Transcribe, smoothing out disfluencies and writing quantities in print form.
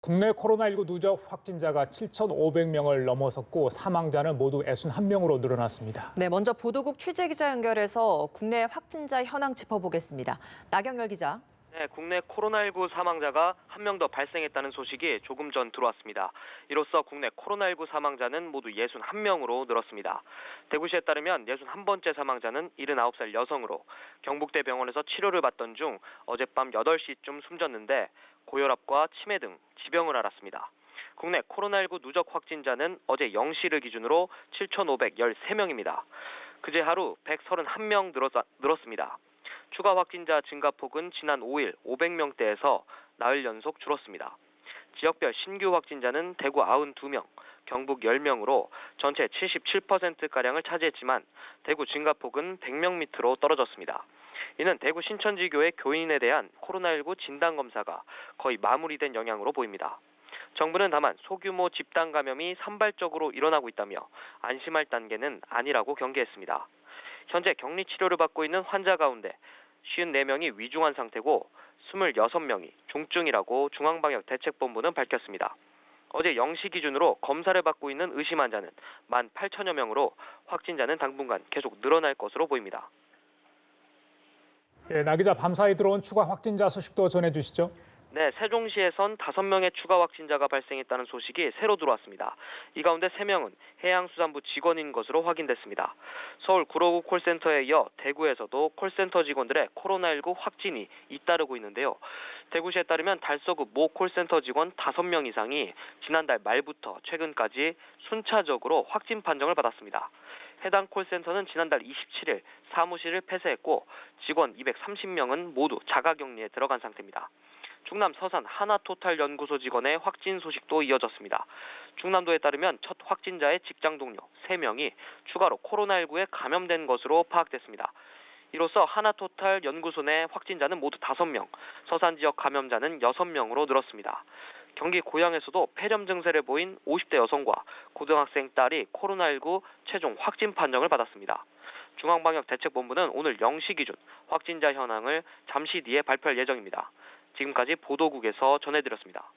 국내 코로나19 누적 확진자가 7,500명을 넘어섰고 사망자는 모두 61명으로 늘어났습니다. 네, 먼저 보도국 취재기자 연결해서 국내 확진자 현황 짚어보겠습니다. 나경열 기자. 네, 국내 코로나19 사망자가 한 명 더 발생했다는 소식이 조금 전 들어왔습니다. 이로써 국내 코로나19 사망자는 모두 61명으로 늘었습니다. 대구시에 따르면 61번째 사망자는 79살 여성으로 경북대 병원에서 치료를 받던 중 어젯밤 8시쯤 숨졌는데 고혈압과 치매 등 지병을 앓았습니다. 국내 코로나19 누적 확진자는 어제 0시를 기준으로 7,513명입니다. 그제 하루 131명 늘었습니다. 추가 확진자 증가폭은 지난 5일 500명대에서 나흘 연속 줄었습니다. 지역별 신규 확진자는 대구 92명, 경북 10명으로 전체 77%가량을 차지했지만 대구 증가폭은 100명 밑으로 떨어졌습니다. 이는 대구 신천지교회 교인에 대한 코로나19 진단검사가 거의 마무리된 영향으로 보입니다. 정부는 다만 소규모 집단 감염이 산발적으로 일어나고 있다며 안심할 단계는 아니라고 경계했습니다. 현재 격리 치료를 받고 있는 환자 가운데 54명이 위중한 상태고 26명이 중증이라고 중앙방역대책본부는 밝혔습니다. 어제 0시 기준으로 검사를 받고 있는 의심 환자는 18,000여 명으로 확진자는 당분간 계속 늘어날 것으로 보입니다. 나 기자, 밤사이 들어온 추가 확진자 소식도 전해주시죠. 네, 세종시에선 5명의 추가 확진자가 발생했다는 소식이 새로 들어왔습니다. 이 가운데 3명은 해양수산부 직원인 것으로 확인됐습니다. 서울 구로구 콜센터에 이어 대구에서도 콜센터 직원들의 코로나19 확진이 잇따르고 있는데요. 대구시에 따르면 달서구 모 콜센터 직원 5명 이상이 지난달 말부터 최근까지 순차적으로 확진 판정을 받았습니다. 해당 콜센터는 지난달 27일 사무실을 폐쇄했고 직원 230명은 모두 자가격리에 들어간 상태입니다. 충남 서산 하나토탈 연구소 직원의 확진 소식도 이어졌습니다. 충남도에 따르면 첫 확진자의 직장 동료 3명이 추가로 코로나19에 감염된 것으로 파악됐습니다. 이로써 하나토탈 연구소 내 확진자는 모두 5명, 서산 지역 감염자는 6명으로 늘었습니다. 경기 고양에서도 폐렴 증세를 보인 50대 여성과 고등학생 딸이 코로나19 최종 확진 판정을 받았습니다. 중앙방역대책본부는 오늘 0시 기준 확진자 현황을 잠시 뒤에 발표할 예정입니다. 지금까지 보도국에서 전해드렸습니다.